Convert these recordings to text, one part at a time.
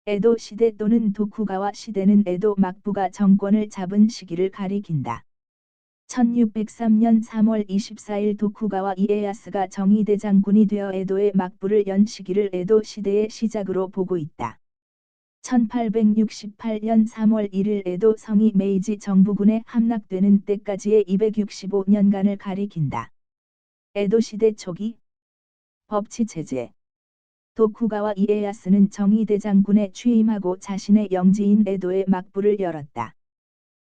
에도 시대 또는 도쿠가와 시대는 에도 막부가 정권을 잡은 시기를 가리킨다. 1603년 3월 24일 도쿠가와 이에야스가 정의대 장군이 되어 에도의 막부를 연 시기를 에도 시대의 시작으로 보고 있다. 1868년 3월 1일 에도 성이 메이지 정부군에 함락되는 때까지의 265년간을 가리킨다. 에도 시대 초기 법치체제 도쿠가와 이에야스는 정의대 장군에 취임하고 자신의 영지인 에도의 막부를 열었다.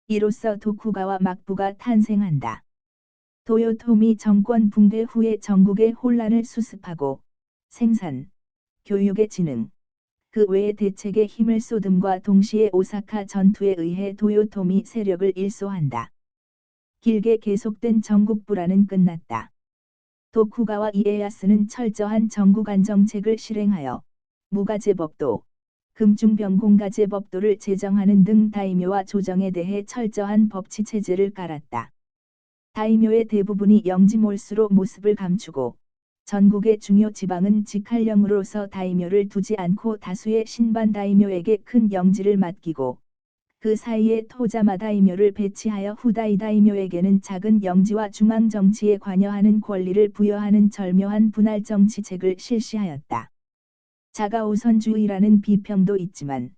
이로써 도쿠가와 막부가 탄생한다. 도요토미 정권 붕괴 후에 전국의 혼란을 수습하고 생산, 교육의 진흥, 그 외의 대책에 힘을 쏟음과 동시에 오사카 전투에 의해 도요토미 세력을 일소한다. 길게 계속된 전국 불안은 끝났다. 도쿠가와 이에야스는 철저한 정국 안정책을 실행하여 무가제법도, 금중병공가제법도를 제정하는 등 다이묘와 조정에 대해 철저한 법치체제를 깔았다. 다이묘의 대부분이 영지몰수로 모습을 감추고 전국의 중요 지방은 직할령으로서 다이묘를 두지 않고 다수의 신반 다이묘에게 큰 영지를 맡기고 그 사이에 토자마 다이묘를 배치하여 후다이 다이묘에게는 작은 영지와 중앙 정치에 관여하는 권리를 부여하는 절묘한 분할 정치책을 실시하였다. 자가우선주의라는 비평도 있지만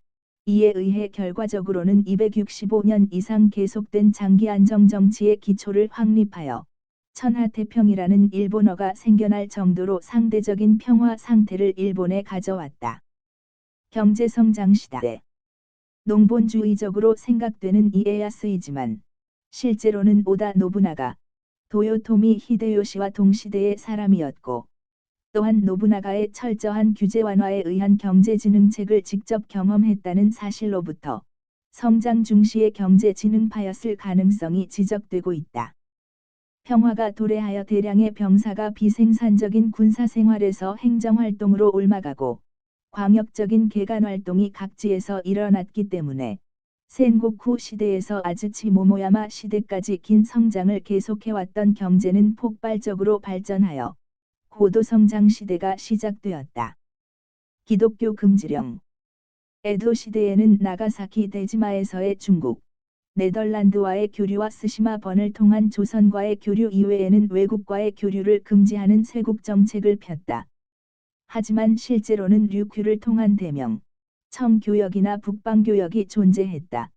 이에 의해 결과적으로는 265년 이상 계속된 장기 안정정치의 기초를 확립하여 천하태평이라는 일본어가 생겨날 정도로 상대적인 평화 상태를 일본에 가져왔다. 경제성장 시대 농본주의적으로 생각되는 이에야스이지만 실제로는 오다 노부나가, 도요토미 히데요시와 동시대의 사람이었고 또한 노부나가의 철저한 규제 완화에 의한 경제진흥책을 직접 경험했다는 사실로부터 성장 중시의 경제진흥파였을 가능성이 지적되고 있다. 평화가 도래하여 대량의 병사가 비생산적인 군사생활에서 행정활동으로 옮아가고 광역적인 개간활동이 각지에서 일어났기 때문에 센고쿠 시대에서 아즈치 모모야마 시대까지 긴 성장을 계속해왔던 경제는 폭발적으로 발전하여 고도성장 시대가 시작되었다. 기독교 금지령 에도 시대에는 나가사키 데지마에서의 중국, 네덜란드와의 교류와 스시마 번을 통한 조선과의 교류 이외에는 외국과의 교류를 금지하는 쇄국 정책을 폈다. 하지만 실제로는 류큐를 통한 대명, 청교역이나 북방교역이 존재했다.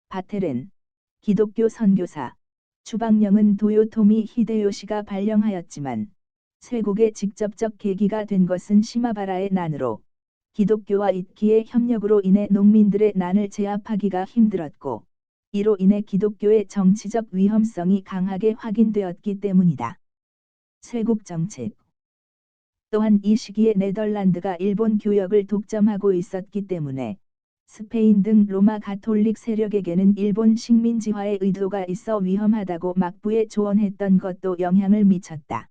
바테렌, 기독교 선교사, 추방령은 도요토미 히데요시가 발령하였지만 쇄국의 직접적 계기가 된 것은 시마바라의 난으로 기독교와 이키의 협력으로 인해 농민들의 난을 제압하기가 힘들었고 이로 인해 기독교의 정치적 위험성이 강하게 확인되었기 때문이다. 쇄국 정책 또한 이 시기에 네덜란드가 일본 교역을 독점하고 있었기 때문에 스페인 등 로마 가톨릭 세력에게는 일본 식민지화의 의도가 있어 위험하다고 막부에 조언했던 것도 영향을 미쳤다.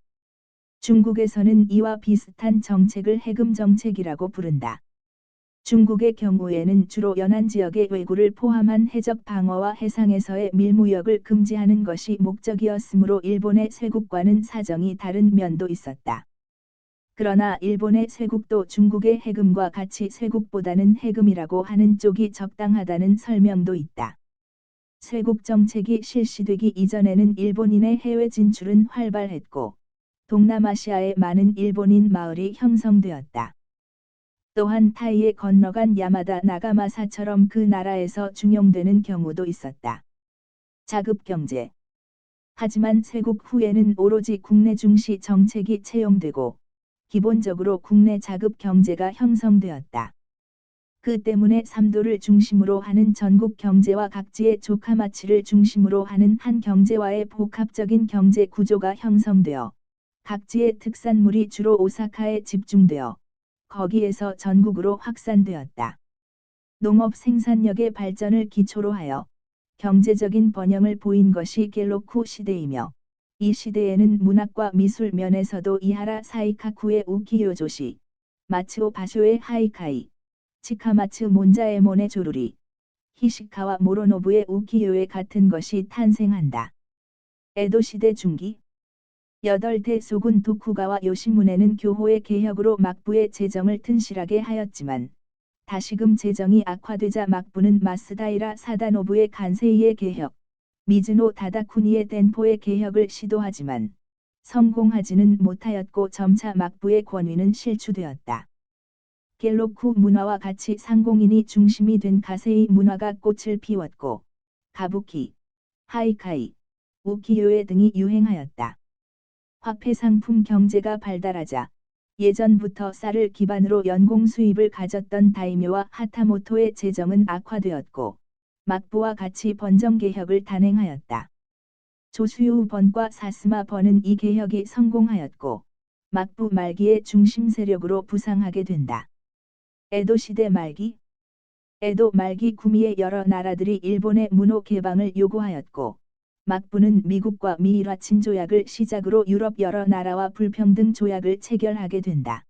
중국에서는 이와 비슷한 정책을 해금 정책이라고 부른다. 중국의 경우에는 주로 연안 지역의 왜구를 포함한 해적 방어와 해상에서의 밀무역을 금지하는 것이 목적이었으므로 일본의 쇄국과는 사정이 다른 면도 있었다. 그러나 일본의 쇄국도 중국의 해금과 같이 쇄국보다는 해금이라고 하는 쪽이 적당하다는 설명도 있다. 쇄국 정책이 실시되기 이전에는 일본인의 해외 진출은 활발했고 동남아시아에 많은 일본인 마을이 형성되었다. 또한 타이에 건너간 야마다 나가마사처럼 그 나라에서 중용되는 경우도 있었다. 자급경제 하지만 쇄국 후에는 오로지 국내 중시 정책이 채용되고 기본적으로 국내 자급 경제가 형성되었다. 그 때문에 삼도를 중심으로 하는 전국 경제와 각지의 조카마치를 중심으로 하는 한 경제와의 복합적인 경제 구조가 형성되어 각지의 특산물이 주로 오사카에 집중되어 거기에서 전국으로 확산되었다. 농업 생산력의 발전을 기초로 하여 경제적인 번영을 보인 것이 겔로쿠 시대이며 이 시대에는 문학과 미술 면에서도 이하라 사이카쿠의 우키요조시, 마츠오 바쇼의 하이카이, 치카마츠 몬자에몬의 조루리, 히시카와 모로노부의 우키요에 같은 것이 탄생한다. 에도 시대 중기 8대 소군 도쿠가와 요시무네는 교호의 개혁으로 막부의 재정을 튼실하게 하였지만 다시금 재정이 악화되자 막부는 마스다이라 사다노부의 간세이의 개혁, 미즈노 다다쿠니의 덴포의 개혁을 시도하지만 성공하지는 못하였고 점차 막부의 권위는 실추되었다. 갤로쿠 문화와 같이 상공인이 중심이 된 가세이 문화가 꽃을 피웠고 가부키, 하이카이, 우키요에 등이 유행하였다. 화폐 상품 경제가 발달하자 예전부터 쌀을 기반으로 연공 수입을 가졌던 다이묘와 하타모토의 재정은 악화되었고 막부와 같이 번정 개혁을 단행하였다. 조슈유 번과 사스마 번은 이 개혁이 성공하였고 막부 말기의 중심 세력으로 부상하게 된다. 에도 시대 말기 에도 말기 구미의 여러 나라들이 일본의 문호 개방을 요구하였고 막부는 미국과 미일화 친조약을 시작으로 유럽 여러 나라와 불평등 조약을 체결하게 된다.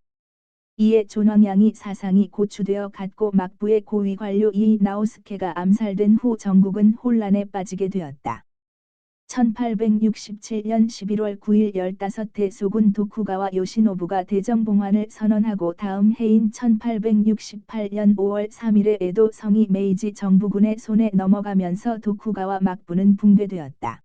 이에 존왕양이 사상이 고추되어 갔고 막부의 고위 관료 이 나오스케가 암살된 후 전국은 혼란에 빠지게 되었다. 1867년 11월 9일 15대 소군 도쿠가와 요시노부가 대정봉환을 선언하고 다음 해인 1868년 5월 3일에 에도 성이 메이지 정부군의 손에 넘어가면서 도쿠가와 막부는 붕괴되었다.